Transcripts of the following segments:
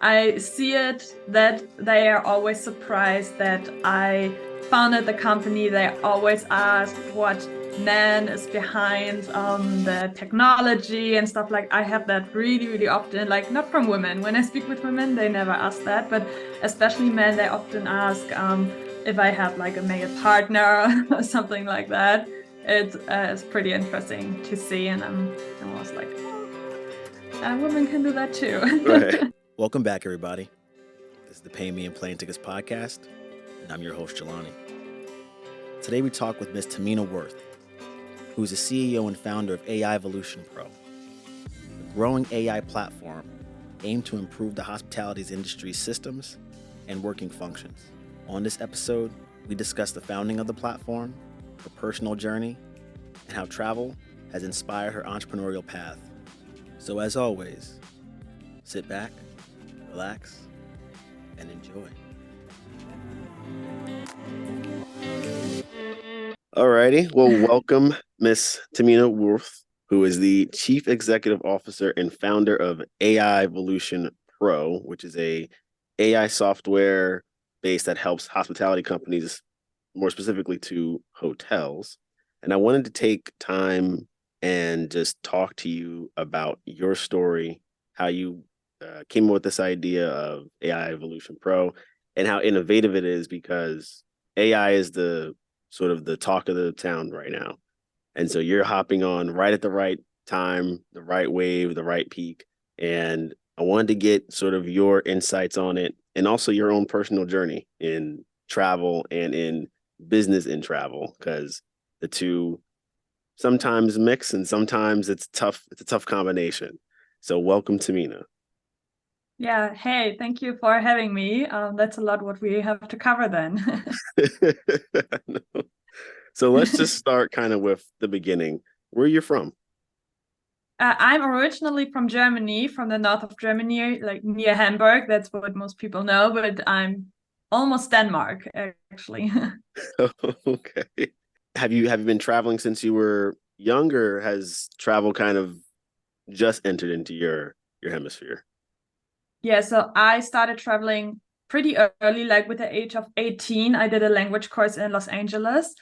I see it that they are always surprised that I founded the company. They always ask what man is behind the technology and stuff. Like I have that really, really often, like not from women. When I speak with women, they never ask that, but especially men, they often ask if I have like a male partner or something like that. It's pretty interesting to see, and I'm almost like, women can do that too. Right. Welcome back, everybody. This is the Pay Me and Plane Tickets podcast, and I'm your host, Jelani. Today we talk with Miss Tamina Wuerth, who is the CEO and founder of Aivolution Pro, a growing AI platform aimed to improve the hospitality industry's systems and working functions. On this episode, we discuss the founding of the platform, her personal journey, and how travel has inspired her entrepreneurial path. So as always, sit back, relax, and enjoy. Alrighty, well, welcome Miss Tamina Wuerth, who is the Chief Executive Officer and founder of Aivolution Pro, which is a AI software base that helps hospitality companies, more specifically to hotels. And I wanted to take time and just talk to you about your story, how you came up with this idea of Aivolution Pro, and how innovative it is, because AI is the sort of the talk of the town right now. And so you're hopping on right at the right time, the right wave, the right peak. And I wanted to get sort of your insights on it, and also your own personal journey in travel and in business in travel, because the two sometimes mix and sometimes it's tough. It's a tough combination. So welcome, Tamina. Yeah, hey, thank you for having me. That's a lot what we have to cover then. So let's just start kind of with the beginning. Where are you from? I'm originally from Germany, from the north of Germany, like near Hamburg. That's what most people know, but I'm almost Denmark, actually. Okay. Have you been traveling since you were younger? Has travel kind of just entered into your hemisphere? Yeah, so I started traveling pretty early, like with the age of 18. I did a language course in Los Angeles.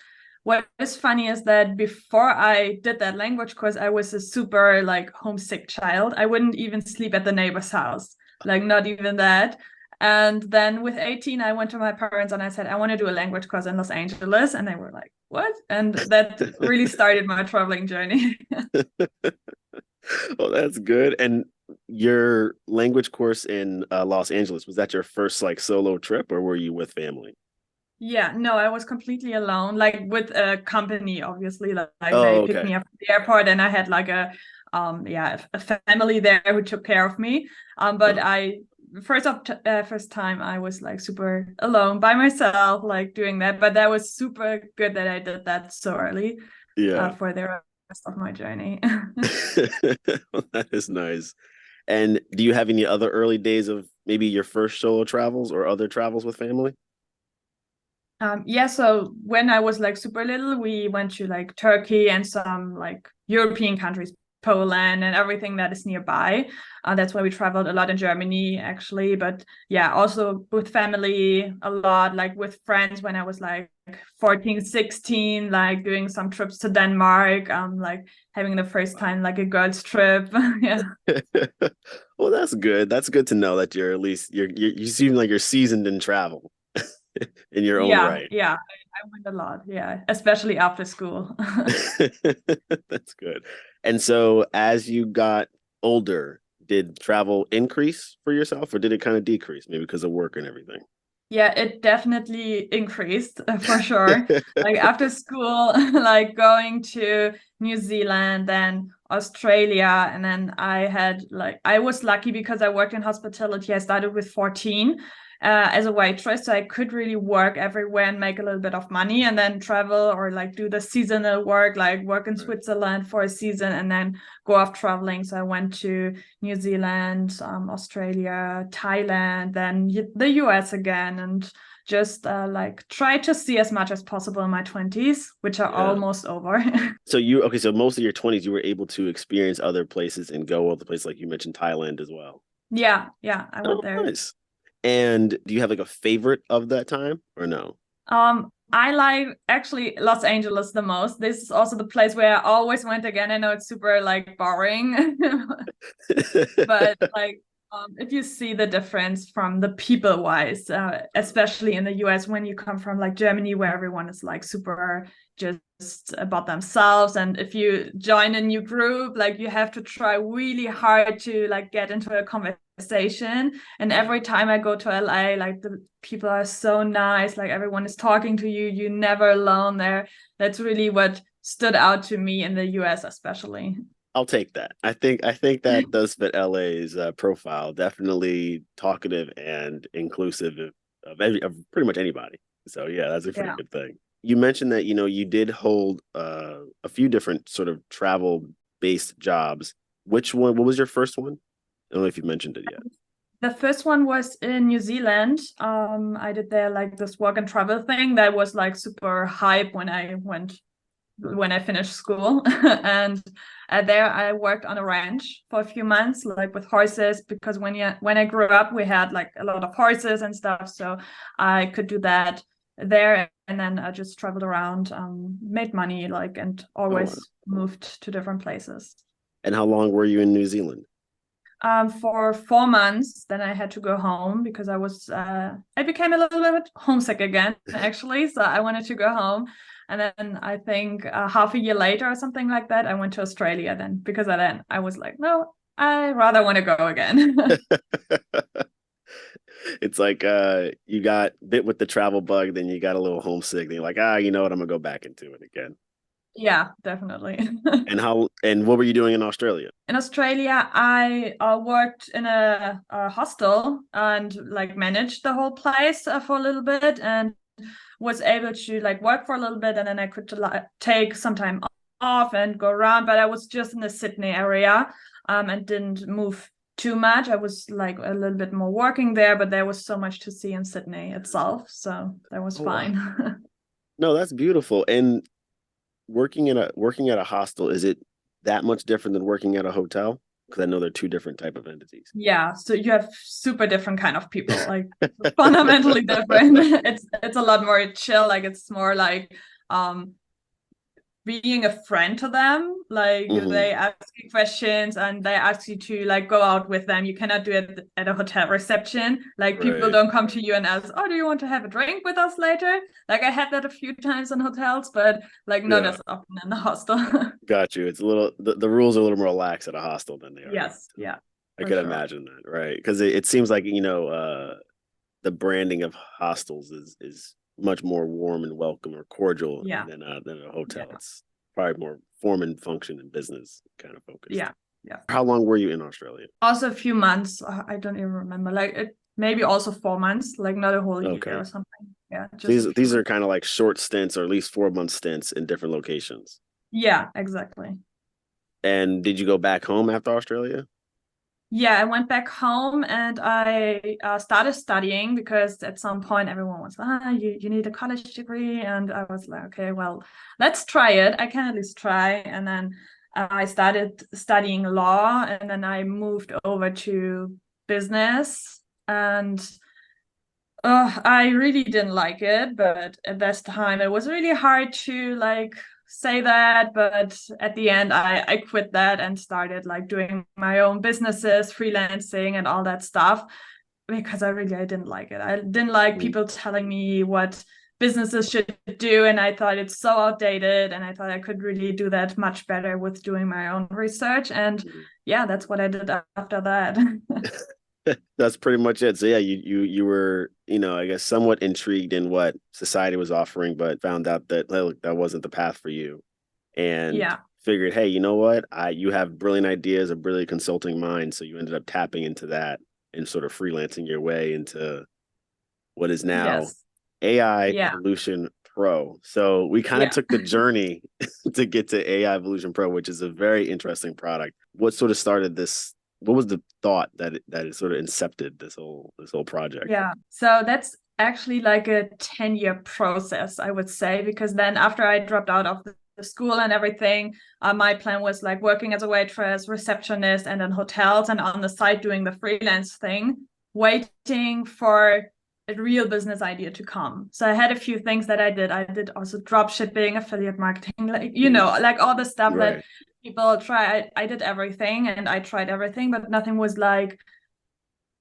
What is funny is that before I did that language course, I was a super like homesick child. I wouldn't even sleep at the neighbor's house, like not even that. And then with 18, I went to my parents and I said, I want to do a language course in Los Angeles. And they were like, what? And that really started my traveling journey. Oh, that's good. And your language course in Los Angeles, was that your first like solo trip, or were you with family? Yeah, no, I was completely alone, like with a company, obviously. Like they Oh, picked okay. me up at the airport and I had like a family there who took care of me. But Oh, I first time I was like super alone by myself, like doing that. But that was super good that I did that so early, yeah. for the rest of my journey. Well, that is nice. And do you have any other early days of maybe your first solo travels or other travels with family? Yeah, so when I was like super little, we went to like Turkey and some like European countries, Poland and everything that is nearby. That's why we traveled a lot in Germany, actually. But yeah, also with family a lot, like with friends when I was like 14, 16, like doing some trips to Denmark, like having the first Wow. time like a girls' trip. Yeah. Well, that's good. That's good to know that you're at least you seem like you're seasoned in travel in your own Yeah, right. yeah. I went a lot, yeah, especially after school. That's good. And so as you got older, did travel increase for yourself, or did it kind of decrease, maybe because of work and everything? Yeah, it definitely increased for sure. Like after school, like going to New Zealand, then Australia, and then I had like I was lucky because I worked in hospitality. I started with 14 as a waitress, so I could really work everywhere and make a little bit of money, and then travel or like do the seasonal work, like work in Right. Switzerland for a season, and then go off traveling. So I went to New Zealand, Australia, Thailand, then the US again, and just like try to see as much as possible in my 20s, which are Yeah. almost over. So you okay, so most of your 20s you were able to experience other places and go other places, like you mentioned Thailand as well. Yeah, yeah, I Oh, went there. nice. And do you have like a favorite of that time or no? I like actually Los Angeles the most. This is also the place where I always went again. I know it's super like boring, but like if you see the difference from the people wise, especially in the US when you come from like Germany where everyone is like super just about themselves, and if you join a new group, like you have to try really hard to like get into a conversation. And every time I go to LA, like the people are so nice, like everyone is talking to you, you're never alone there. That's really what stood out to me in the US especially. I'll take that. I think that does fit LA's profile. Definitely talkative and inclusive of pretty much anybody. So yeah, that's a pretty Yeah. good thing. You mentioned that you did hold a few different sort of travel based jobs. Which one? What was your first one? I don't know if you mentioned it yet. The first one was in New Zealand. I did there like this work and travel thing that was like super hype when I finished school. And there I worked on a ranch for a few months, like with horses, because when I grew up, we had like a lot of horses and stuff. So I could do that there. And then I just traveled around, made money, like, and Oh, wow. always moved to different places. And how long were you in New Zealand? For 4 months. Then I had to go home because I became a little bit homesick again, actually. So I wanted to go home. And then I think half a year later or something like that, I went to Australia then because then I was like, no, I rather want to go again. It's like you got bit with the travel bug, then you got a little homesick, then you're like, you know what, I'm gonna go back into it again. Yeah, definitely. And what were you doing in Australia? In Australia, I worked in a hostel and like managed the whole place for a little bit, and was able to like work for a little bit, and then I could like take some time off and go around. But I was just in the Sydney area, and didn't move too much. I was like a little bit more working there, but there was so much to see in Sydney itself, so that was Oh wow. fine. No, that's beautiful. And working at a hostel, is it that much different than working at a hotel? Because I know they're two different type of entities. Yeah, so you have super different kind of people, like fundamentally different. It's a lot more chill, like it's more like um being a friend to them. Like Hmm. they ask you questions and they ask you to like go out with them. You cannot do it at a hotel reception. Like people Right. don't come to you and ask, oh, do you want to have a drink with us later? Like I had that a few times in hotels, but like not Yeah. as often in the hostel. Got you. It's a little the rules are a little more lax at a hostel than they are at a Yes, hotel. yeah, I for could sure. imagine that, right? Because it seems like the branding of hostels is much more warm and welcome or cordial Yeah, than a hotel. yeah, It's probably more form and function and business kind of focused. yeah, yeah. How long were you in Australia? Also a few months. I don't even remember. Like it maybe also 4 months, like not a whole year Okay. or something. Yeah, So just a few these are months. kind of like short stints or at least 4 month stints in different locations. Yeah, exactly. And did you go back home after Australia? Yeah, I went back home and I started studying because at some point everyone was, you need a college degree. And I was like, okay, well, let's try it. I can at least try. And then I started studying law, and then I moved over to business. And I really didn't like it, but at this time it was really hard to like say that. But at the end, I quit that and started like doing my own businesses, freelancing, and all that stuff because I didn't like it. I didn't like Mm. people telling me what businesses should do, and I thought it's so outdated. And I thought I could really do that much better with doing my own research. And yeah, that's what I did after that. That's pretty much it. So yeah, you were, I guess somewhat intrigued in what society was offering, but found out that look, that wasn't the path for you, and Yeah. figured, hey, you know what? You have brilliant ideas, a brilliant consulting mind, so you ended up tapping into that and sort of freelancing your way into what is now Yes. AI Yeah. Evolution Pro. So we kind of Yeah. took the journey to get to AI Evolution Pro, which is a very interesting product. What sort of started this? What was the thought that it sort of incepted this whole project? Yeah. So that's actually like a 10-year process, I would say, because then after I dropped out of school and everything, my plan was like working as a waitress, receptionist, and in hotels, and on the side doing the freelance thing, waiting for a real business idea to come. So I had a few things that I did. I did also drop shipping, affiliate marketing, like, you know, like all the stuff that people try. I did everything, and I tried everything, but nothing was like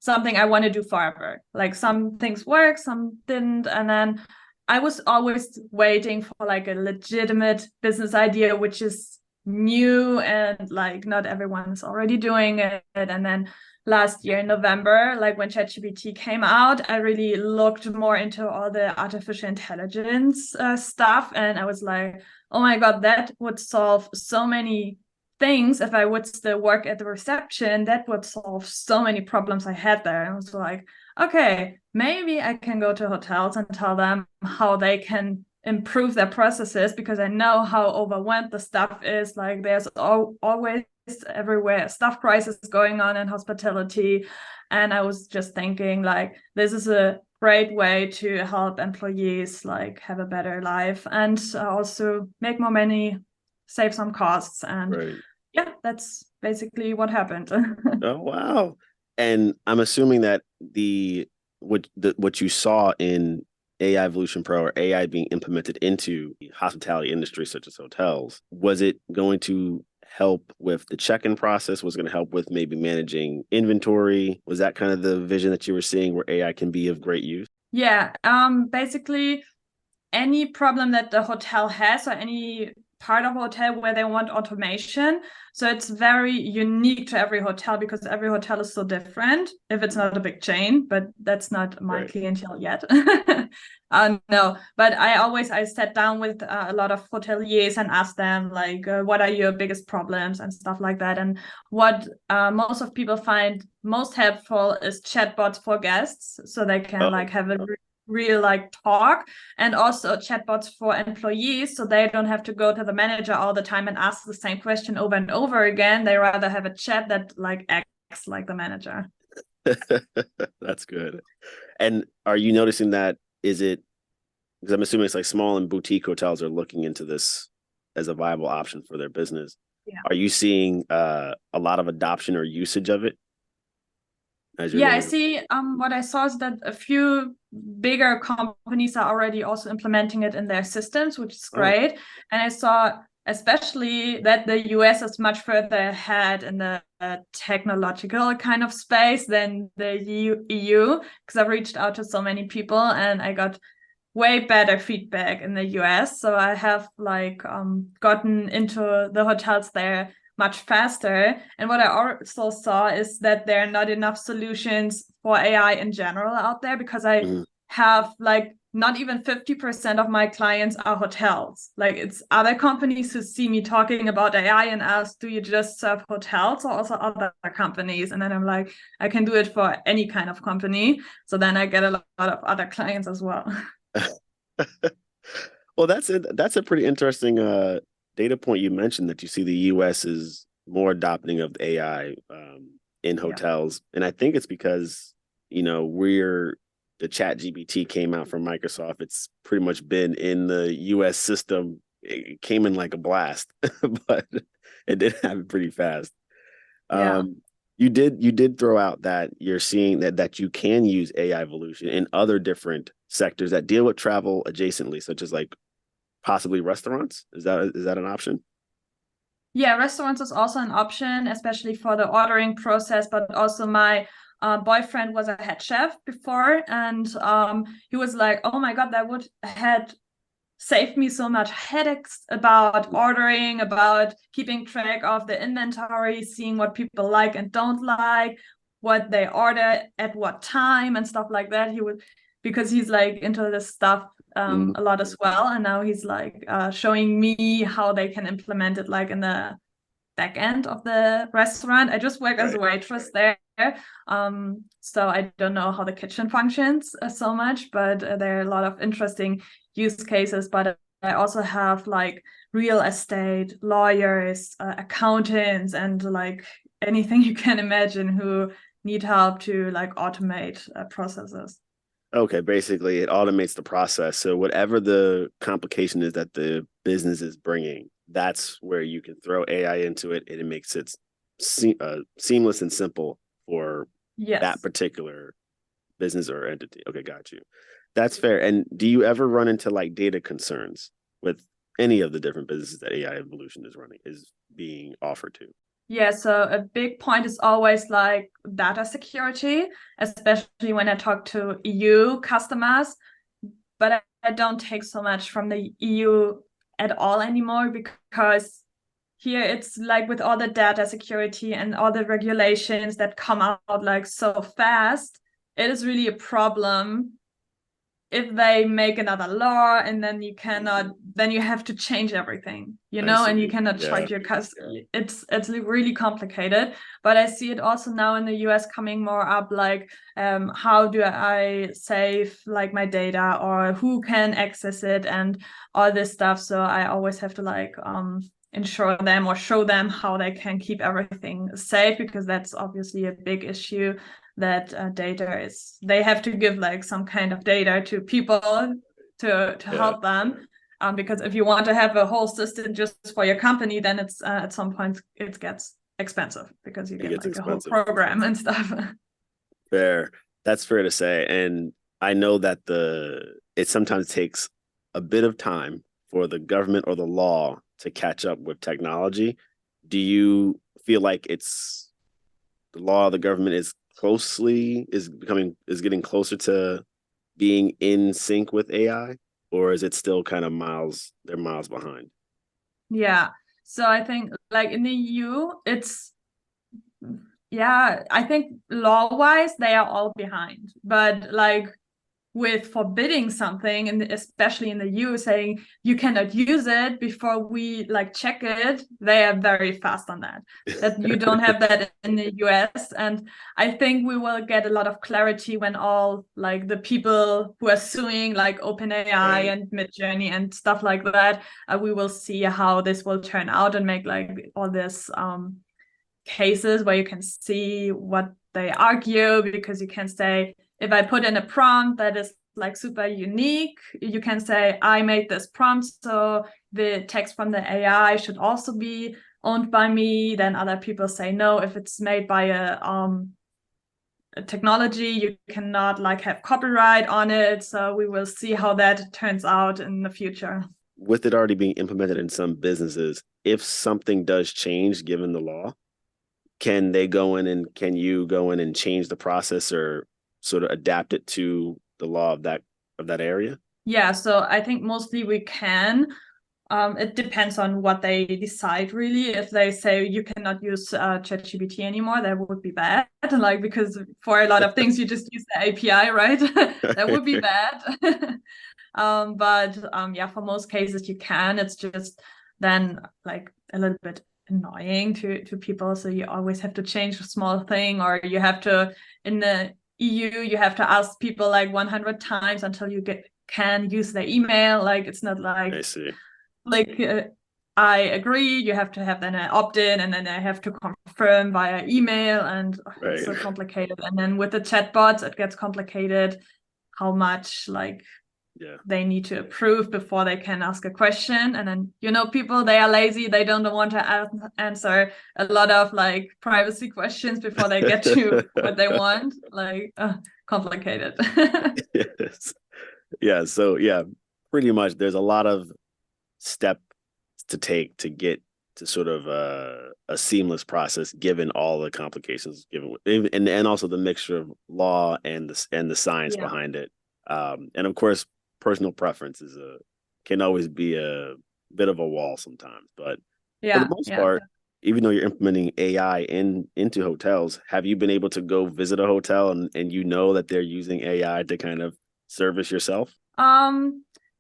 something I want to do forever. Like some things worked, some didn't. And then I was always waiting for like a legitimate business idea, which is new and like not everyone is already doing it. And then last year in November, like when ChatGPT came out, I really looked more into all the artificial intelligence stuff. And I was like, oh my God, that would solve so many things. If I would still work at the reception, that would solve so many problems I had there. And I was like, okay, maybe I can go to hotels and tell them how they can improve their processes, because I know how overwhelmed the staff is. Like there's always everywhere staff crisis going on in hospitality. And I was just thinking like, this is a great way to help employees like have a better life and also make more money, save some costs. And yeah, that's basically what happened. Oh, wow. And I'm assuming that what you saw in Aivolution Pro or AI being implemented into the hospitality industry, such as hotels, was it going to help with the check-in process? Was it going to help with maybe managing inventory? Was that kind of the vision that you were seeing where AI can be of great use? Yeah, basically any problem that the hotel has or any part of a hotel where they want automation. So it's very unique to every hotel because every hotel is so different if it's not a big chain, but that's not my clientele yet. No, but I sat down with a lot of hoteliers and asked them like, what are your biggest problems and stuff like that. And what most of people find most helpful is chatbots for guests, so they can like have a real like talk, and also chatbots for employees, so they don't have to go to the manager all the time and ask the same question over and over again. They rather have a chat that like acts like the manager. That's good. And are you noticing that, is it, because I'm assuming it's like small and boutique hotels are looking into this as a viable option for their business. Yeah. Are you seeing a lot of adoption or usage of it? Yeah, I see. What I saw is that a few bigger companies are already also implementing it in their systems, which is great. And I saw especially that the US is much further ahead in the technological kind of space than the EU, because I've reached out to so many people and I got way better feedback in the US. So I have like gotten into the hotels there much faster. And what I also saw is that there are not enough solutions for AI in general out there, because I have like not even 50% of my clients are hotels. Like it's other companies who see me talking about AI and ask, do you just serve hotels or also other companies? And then I'm like, I can do it for any kind of company. So then I get a lot of other clients as well. Well, that's a pretty interesting data point you mentioned, that you see the US is more adopting of AI in hotels. And I think it's because, you know, the ChatGPT came out from Microsoft. It's pretty much been in the US system. It came in like a blast, but it did happen pretty fast. Yeah. You did throw out that you're seeing that you can use Aivolution in other different sectors that deal with travel adjacently, such as like possibly restaurants. Is that an option? Yeah, restaurants is also an option, especially for the ordering process. But also my boyfriend was a head chef before, and he was like, "Oh my God, that would had saved me so much headaches about ordering, about keeping track of the inventory, seeing what people like and don't like, what they order at what time, and stuff like that." Because he's like into this stuff a lot as well, and now he's like showing me how they can implement it like in the back end of the restaurant. I just work as a waitress there, so I don't know how the kitchen functions so much, but there are a lot of interesting use cases. But I also have like real estate lawyers, accountants, and like anything you can imagine who need help to like automate processes. Okay, basically it automates the process. So whatever the complication is that the business is bringing, that's where you can throw AI into it, and it makes it seamless and simple for that Yes. particular business or entity. Okay, got you. That's fair. And do you ever run into like data concerns with any of the different businesses that AI evolution is being offered to? Yeah, so a big point is always like data security, especially when I talk to EU customers. But I don't take so much from the EU at all anymore, because here it's like with all the data security and all the regulations that come out like so fast, it is really a problem if they make another law and then you cannot, then you have to change everything, I and you see. cannot Yeah. charge your customer. It's really complicated. But I see it also now in the US coming more up, like how do I save like my data, or who can access it, and all this stuff. So I always have to like ensure them or show them how they can keep everything safe, because that's obviously a big issue, that data is, they have to give like some kind of data to people to Yeah. help them, because if you want to have a whole system just for your company, then it's at some point it gets expensive, because you It get gets like a whole expensive. program and stuff. Fair. That's fair to say. And I know that it sometimes takes a bit of time for the government or the law to catch up with technology. Do you feel like it's the law, the government is getting closer to being in sync with AI, or is it still kind of they're miles behind? Yeah, so I think like in the EU it's, yeah, I think law wise they are all behind, but like with forbidding something, and especially in the EU saying you cannot use it before we like check it, they are very fast on that you don't have that in the US. And I think we will get a lot of clarity when all like the people who are suing like OpenAI Right. and Midjourney and stuff like that, we will see how this will turn out and make like all this cases where you can see what they argue, because you can say, if I put in a prompt that is like super unique, you can say, I made this prompt, so the text from the AI should also be owned by me. Then other people say, no, if it's made by a technology, you cannot like have copyright on it. So we will see how that turns out in the future. With it already being implemented in some businesses, if something does change given the law, can you go in and change the process or sort of adapt it to the law of that area? Yeah, so I think mostly we can. It depends on what they decide, really. If they say you cannot use ChatGPT anymore, that would be bad. Like, because for a lot of things, you just use the API, right? That would be bad. But yeah, for most cases, you can. It's just then like a little bit annoying to people. So you always have to change a small thing, or you have to, in the EU, you have to ask people like 100 times until you can use their email. Like, it's not I like see. I agree, you have to have then an opt-in, and then I have to confirm via email, and it's Right. so complicated. And then with the chatbots, it gets complicated, how much like Yeah. they need to approve before they can ask a question. And then people, they are lazy, they don't want to answer a lot of like privacy questions before they get to what they want. Like complicated. Yes. Yeah. So yeah, pretty much there's a lot of steps to take to get to sort of a seamless process given all the complications given and also the mixture of law and the science Yeah. behind it. And of course personal preference can always be a bit of a wall sometimes, but for the Yeah, most yeah. part, even though you're implementing AI into hotels, have you been able to go visit a hotel and you know that they're using AI to kind of service yourself?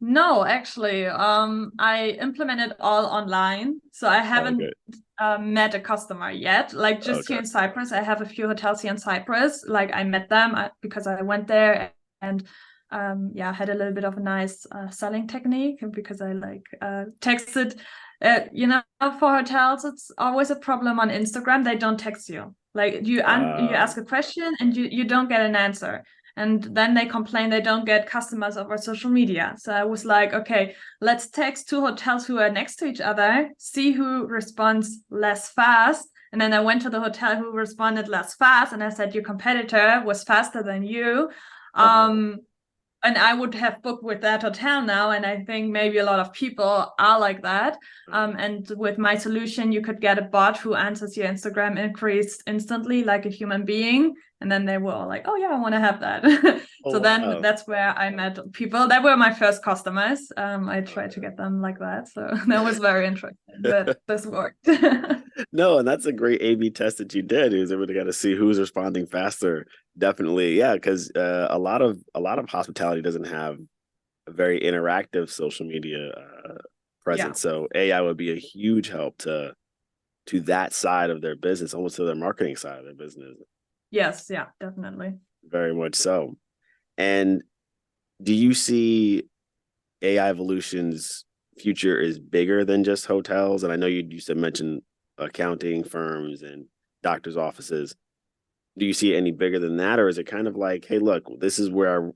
No, actually, I implemented all online, so I Okay. haven't met a customer yet. Like just here Okay. in Cyprus, I have a few hotels here in Cyprus. Like I met them because I went there, and yeah, had a little bit of a nice selling technique, because I like texted. For hotels, it's always a problem on Instagram. They don't text you. Like you ask a question and you don't get an answer. And then they complain they don't get customers over social media. So I was like, okay, let's text 2 hotels who are next to each other, see who responds less fast. And then I went to the hotel who responded less fast, and I said, your competitor was faster than you. And I would have booked with that hotel now. And I think maybe a lot of people are like that. And with my solution, you could get a bot who answers your Instagram inquiries instantly, like a human being. And then they were all like, oh, yeah, I want to have that. So then that's where I met people. That were my first customers. I tried to get them like that. So that was very interesting that this worked. No, and that's a great A/B test that you did. Is able to get to see who's responding faster. Definitely, yeah, because a lot of hospitality doesn't have a very interactive social media presence. Yeah. So AI would be a huge help to that side of their business, almost to their marketing side of their business. Yes, yeah, definitely. Very much so. And do you see Aivolution's future is bigger than just hotels? And I know you said mentioned accounting firms and doctors' offices. Do you see it any bigger than that, or is it kind of like, hey, look, this is where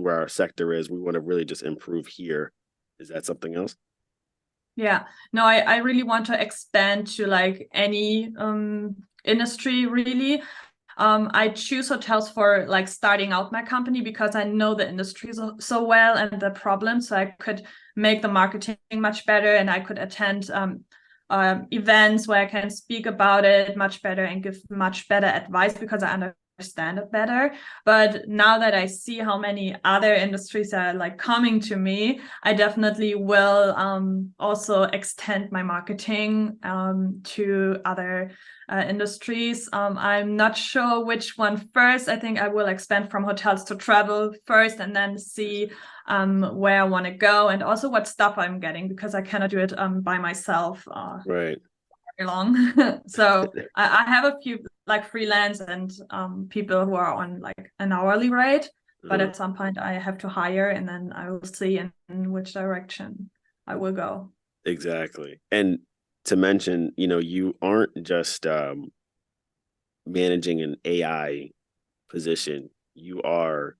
our sector is. We want to really just improve here. Is that something else? Yeah, no, I really want to expand to like any industry, really. I choose hotels for like starting out my company because I know the industry so well and the problems, so I could make the marketing much better, and I could attend events where I can speak about it much better and give much better advice because I understand it better. But now that I see how many other industries are like coming to me, I definitely will also extend my marketing to other industries. I'm not sure which one first. I think I will expand from hotels to travel first, and then see where I want to go, and also what stuff I'm getting, because I cannot do it by myself. Right. Very long. So I have a few like freelance and people who are on like an hourly rate, but at some point I have to hire, and then I will see in which direction I will go. Exactly. And to mention, you aren't just managing an AI position. You are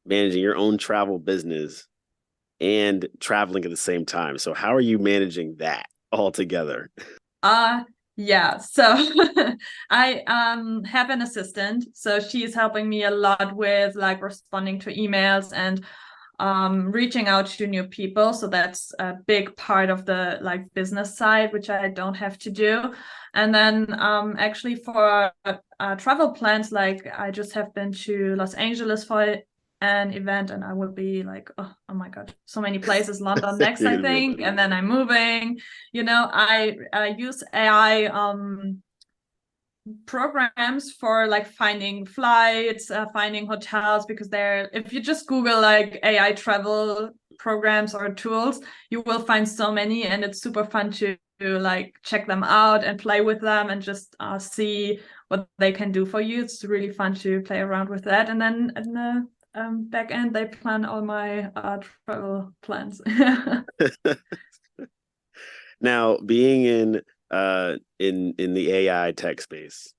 managing your own travel business and traveling at the same time. So how are you managing that all together? Yeah, so I have an assistant, so she's helping me a lot with like responding to emails and reaching out to new people. So that's a big part of the like business side, which I don't have to do. And then actually for travel plans, like I just have been to Los Angeles for an event, and I will be like, oh my god, so many places. London next, I think, and then I'm moving. I use AI programs for like finding flights, finding hotels, because if you just Google like AI travel programs or tools, you will find so many, and it's super fun to like check them out and play with them and just see what they can do for you. It's really fun to play around with that. And then in the back end, they plan all my travel plans. Now, being in the AI tech space,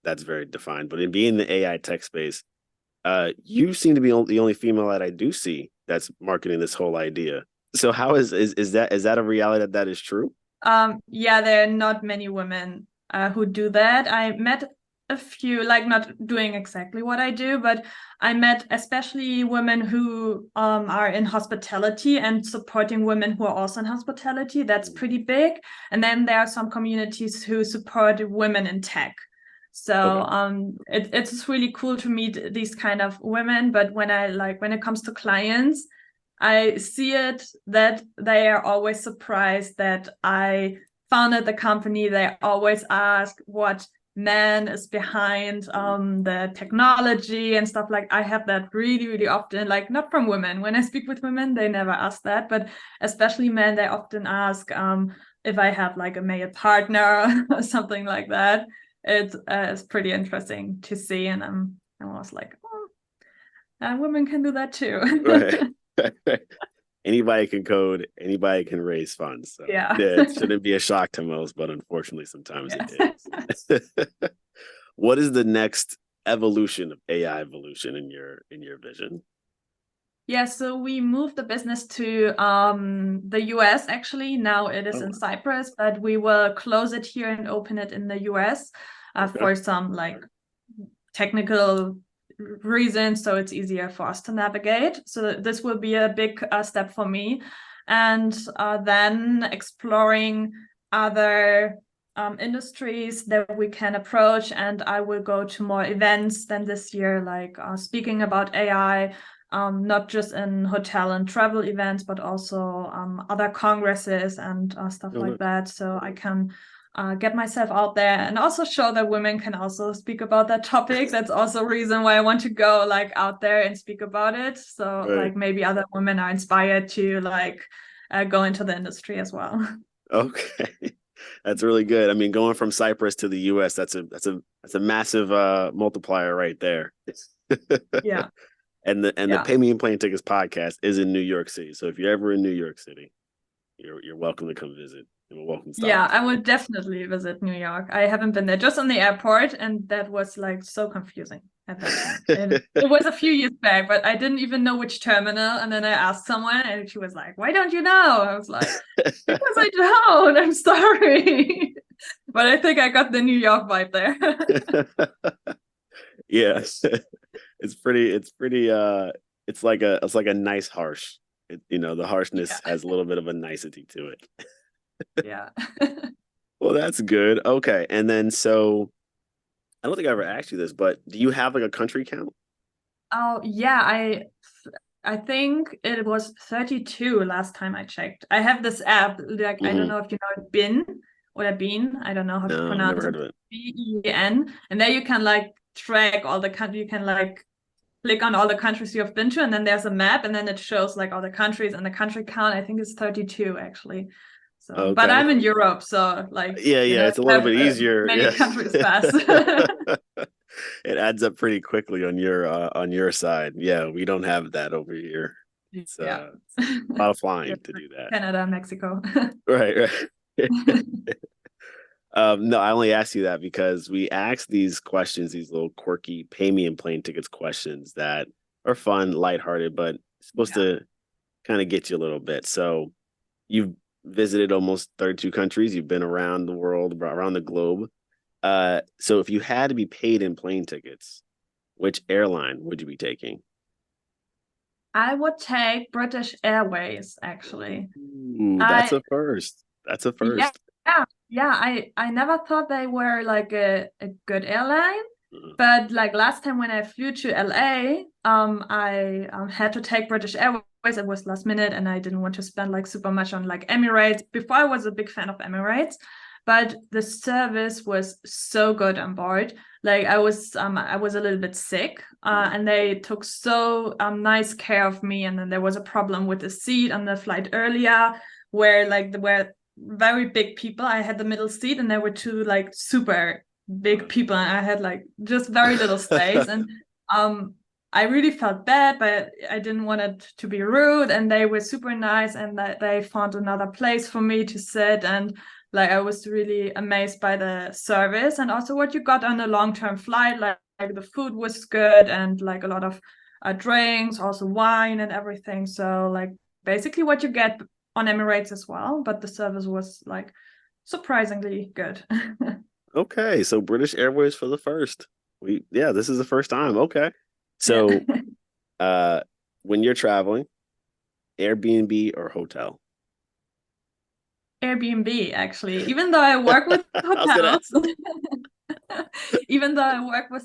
that's very defined. But in being in the AI tech space, you seem to be the only female that I do see that's marketing this whole idea. So how is that a reality that is true? Yeah, there are not many women who do that. I met a few, like not doing exactly what I do, but I met especially women who are in hospitality and supporting women who are also in hospitality. That's pretty big. And then there are some communities who support women in tech. So it's really cool to meet these kind of women. But when it comes to clients, I see it that they are always surprised that I founded the company. They always ask what man is behind the technology and stuff. Like I have that really, really often, like not from women. When I speak with women, they never ask that, but especially men, they often ask if I have like a male partner or something like that. It's pretty interesting to see, and I'm almost like, oh, women can do that too. Right. Anybody can code, anybody can raise funds. So yeah, it shouldn't be a shock to most, but unfortunately, sometimes it is. What is the next evolution of AI evolution in your vision? Yeah, so we moved the business to the US actually. Now it is in Cyprus, but we will close it here and open it in the US for some like technical reasons, so it's easier for us to navigate. So this will be a big step for me. And then exploring other industries that we can approach. And I will go to more events than this year, like speaking about AI, not just in hotel and travel events, but also other congresses and stuff like that. So I can get myself out there and also show that women can also speak about that topic. That's also a reason why I want to go like out there and speak about it. So like maybe other women are inspired to like go into the industry as well. Okay. That's really good. I mean, going from Cyprus to the US, that's a massive multiplier right there. Yeah. And the Pay Me in Plane Tickets podcast is in New York City. So if you're ever in New York City, you're welcome to come visit. You're welcome to stop. Yeah, I would definitely visit New York. I haven't been there, just on the airport, and that was like so confusing at that time. It was a few years back, but I didn't even know which terminal. And then I asked someone, and she was like, "Why don't you know?" I was like, "Because I don't. I'm sorry." But I think I got the New York vibe there. Yes. It's like a nice harsh. The harshness has a little bit of a nicety to it. Yeah. Well, that's good. Okay. And then so I don't think I ever asked you this, but do you have like a country count? Oh, yeah, I think it was 32 last time I checked. I have this app, like I don't know if you know it, Bin or Bean. I don't know how to No, pronounce never heard of it. it. BEN. And there you can like track all the country. You can like click on all the countries you have been to, and then there's a map, and then it shows like all the countries, and the country count I think is 32 actually. So, but I'm in Europe, so like yeah, it's a little bit easier. Many countries pass. It adds up pretty quickly on your side. Yeah, we don't have that over here. It's a lot of flying to do that. Canada, Mexico. Right. No, I only asked you that because we asked these questions, these little quirky pay me in plane tickets questions that are fun, lighthearted, but supposed to kind of get you a little bit. So you've visited almost 32 countries. You've been around the world, around the globe. So if you had to be paid in plane tickets, which airline would you be taking? I would take British Airways, actually. Ooh, that's a first. That's a first. I never thought they were like a good airline. But like last time when I flew to LA, I had to take British Airways. It was last minute, and I didn't want to spend like super much on like Emirates. Before I was a big fan of Emirates, but the service was so good on board. Like I was a little bit sick, and they took so nice care of me. And then there was a problem with the seat on the flight earlier, where like there were very big people. I had the middle seat, and there were two like super big people, and I had like just very little space. And I really felt bad, but I didn't want it to be rude. And they were super nice, and they found another place for me to sit. And like I was really amazed by the service, and also what you got on a long-term flight. Like the food was good, and like a lot of drinks, also wine and everything. So like basically what you get on Emirates as well, but the service was like surprisingly good. Okay, so British Airways for the first. This is the first time. Okay. So when you're traveling, Airbnb or hotel? Airbnb, actually. Even though I work with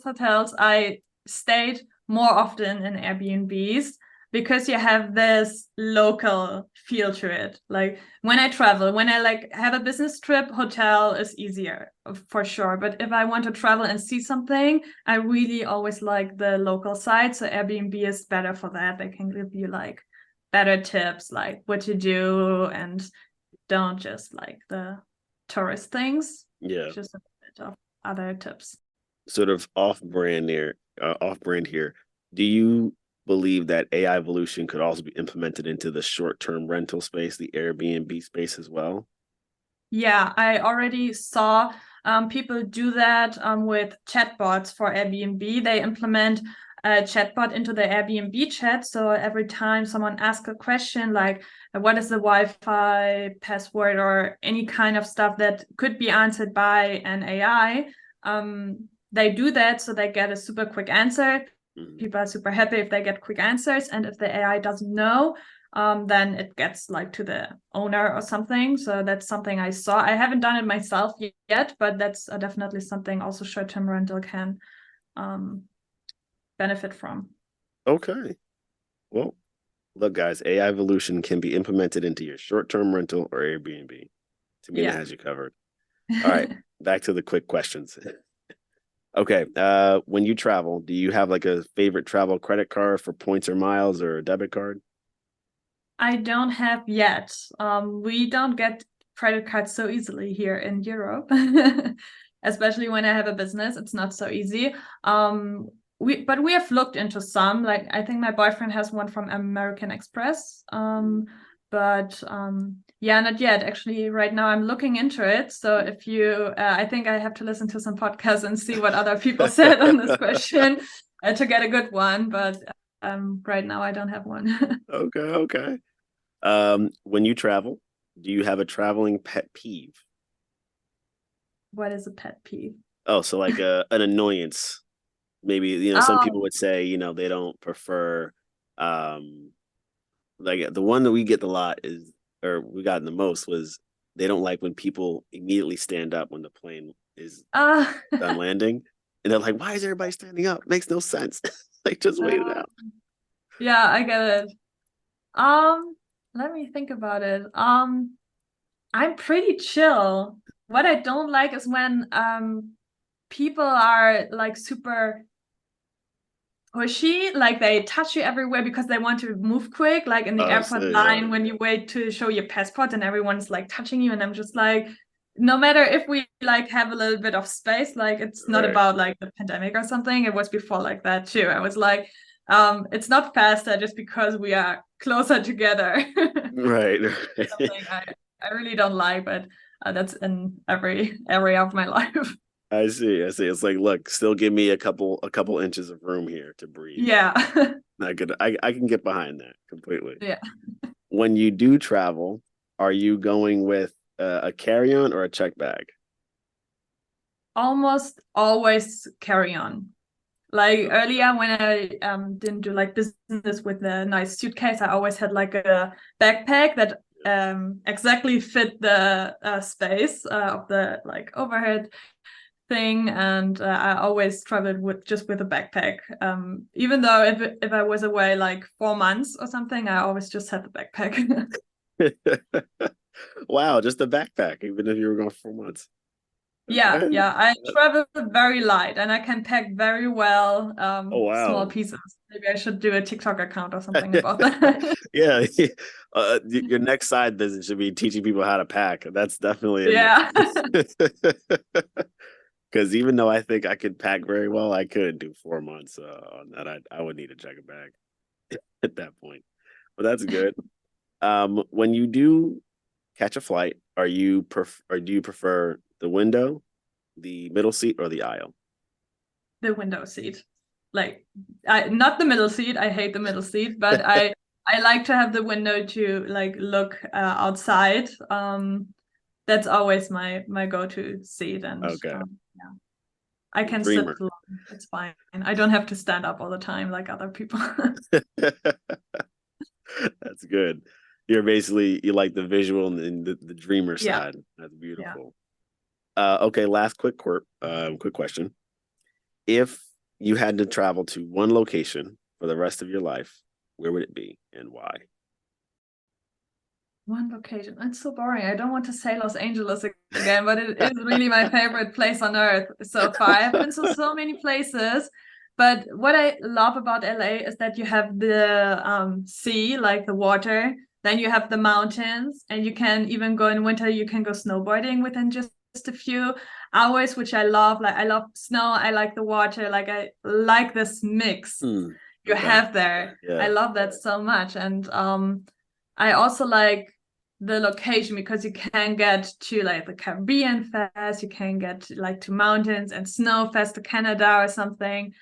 hotels, I stayed more often in Airbnbs because you have this local feel to it. Like when I travel, when I like have a business trip, hotel is easier for sure. But if I want to travel and see something, I really always like the local side. So Airbnb is better for that. They can give you like better tips, like what to do, and don't just like the tourist things. Yeah. Just a bit of other tips. Sort of off-brand here. Do you believe that AI evolution could also be implemented into the short-term rental space, the Airbnb space as well? Yeah, I already saw people do that with chatbots for Airbnb. They implement a chatbot into the Airbnb chat. So every time someone asks a question like, what is the Wi-Fi password or any kind of stuff that could be answered by an AI, they do that so they get a super quick answer. People are super happy if they get quick answers. And if the AI doesn't know, then it gets like to the owner or something. So that's something I saw. I haven't done it myself yet, but that's definitely something also short-term rental can benefit from. Okay. Well, look, guys, AI evolution can be implemented into your short-term rental or Airbnb. Tamina Yeah. has you covered. All right, back to the quick questions. Okay, when you travel, do you have like a favorite travel credit card for points or miles or a debit card? I don't have yet. We don't get credit cards so easily here in Europe, especially when I have a business. It's not so easy. But we have looked into some. Like I think my boyfriend has one from American Express. Yeah, not yet. Actually, right now I'm looking into it. So if you, I think I have to listen to some podcasts and see what other people said on this question to get a good one. But right now I don't have one. Okay, okay. When you travel, do you have a traveling pet peeve? What is a pet peeve? Oh, so like an annoyance. Maybe, some Oh, people would say, they don't prefer um like the one that we get a lot is or we got the most was they don't like when people immediately stand up when the plane is uh, done landing. And they're like, why is everybody standing up? Makes no sense. Like just wait it uh, out. yeah, I get it. Let me think about it. I'm pretty chill. What I don't like is when people are like super pushy, like they touch you everywhere because they want to move quick, like in the Oh, airport so yeah. line when you wait to show your passport and everyone's like touching you, and I'm just like, no matter if we like have a little bit of space, like it's not Right. about like the pandemic or something. It was before like that too. I was like, it's not faster just because we are closer together. Right. Right. Something I really don't like, but that's in every area of my life. I see. I see. It's like, look, still give me a couple inches of room here to breathe. Yeah. I can get behind that completely. Yeah. When you do travel, are you going with a carry-on or a check bag? Almost always carry on. Like earlier when I didn't do like business with a nice suitcase, I always had like a backpack that exactly fit the space of the like overhead thing, and I always traveled with a backpack. Even though if I was away like 4 months or something, I always just had the backpack. Wow, just a backpack, even if you were gone for 4 months. Yeah, Okay. yeah. I travel very light and I can pack very well Oh small wow. pieces. Maybe I should do a TikTok account or something about that. Yeah. Your next side visit should be teaching people how to pack. That's definitely in Yeah. there. Because even though I think I could pack very well, I couldn't do 4 months on that. I would need to check it back at that point. But that's good. When you do catch a flight, or do you prefer the window, the middle seat, or the aisle? The window seat. Like not the middle seat. I hate the middle seat, but I like to have the window to like look outside. That's always my go-to seat, and Okay. yeah, I can sit Dreamer. long. It's fine. I don't have to stand up all the time like other people. That's good. You like the visual and the dreamer Yeah, side. That's yeah. beautiful. Okay, last quick question. If you had to travel to one location for the rest of your life, where would it be and why? One location. It's so boring. I don't want to say Los Angeles again, but it is really my favorite place on earth so far. I've been to so many places, but what I love about LA is that you have the sea, like the water, then you have the mountains, and you can even go in winter, you can go snowboarding within just a few hours, which I love. Like I love snow, I like the water, like I like this mix you Okay. have there. I Yeah. love that so much. And I also like the location, because you can get to like the Caribbean fast, you can get like to mountains and snow fast to Canada or something.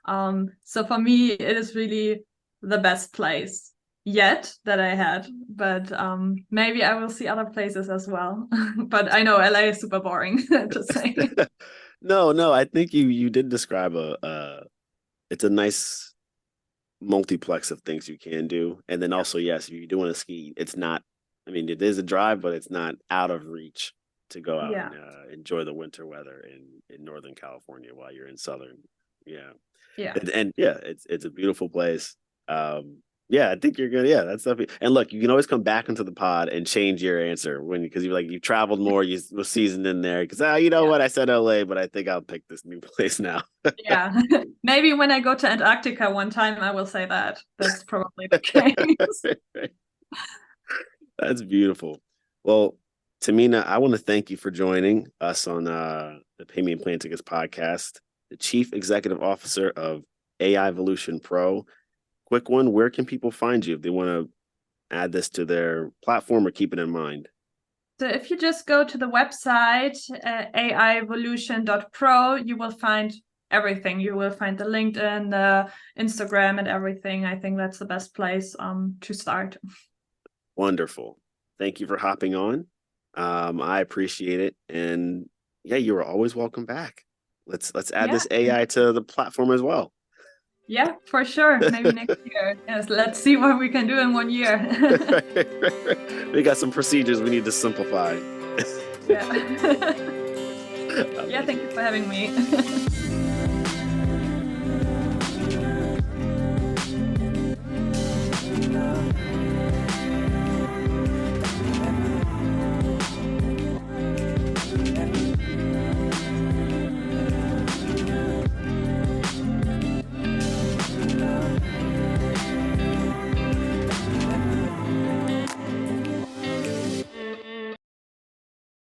So for me, it is really the best place yet that I had, but maybe I will see other places as well. But I know LA is super boring to say. No, I think you did describe it's a nice multiplex of things you can do. And then also, yes, if you do want to ski, it's not, I mean, it is a drive, but it's not out of reach to go out Yeah. and enjoy the winter weather in Northern California while you're in Southern. Yeah. Yeah. And yeah, it's a beautiful place. Yeah, I think you're good. Yeah, that's stuff. And look, you can always come back into the pod and change your answer because you're like you traveled more, you were seasoned in there. Because you know Yeah. what, I said LA, but I think I'll pick this new place now. Yeah. Maybe when I go to Antarctica one time, I will say that. That's probably the case. That's beautiful. Well, Tamina, I want to thank you for joining us on the Pay Me and Plan Tickets podcast, the Chief Executive Officer of Aivolution Pro. Quick one, where can people find you if they want to add this to their platform or keep it in mind? So if you just go to the website, aivolution.pro, you will find everything. You will find the LinkedIn, the Instagram, and everything. I think that's the best place to start. Wonderful. Thank you for hopping on. I appreciate it. And yeah, you are always welcome back. Let's add this AI to the platform as well. Yeah, for sure. Maybe next year. Yes, let's see what we can do in 1 year. We got some procedures we need to simplify. Yeah. Yeah, thank you for having me.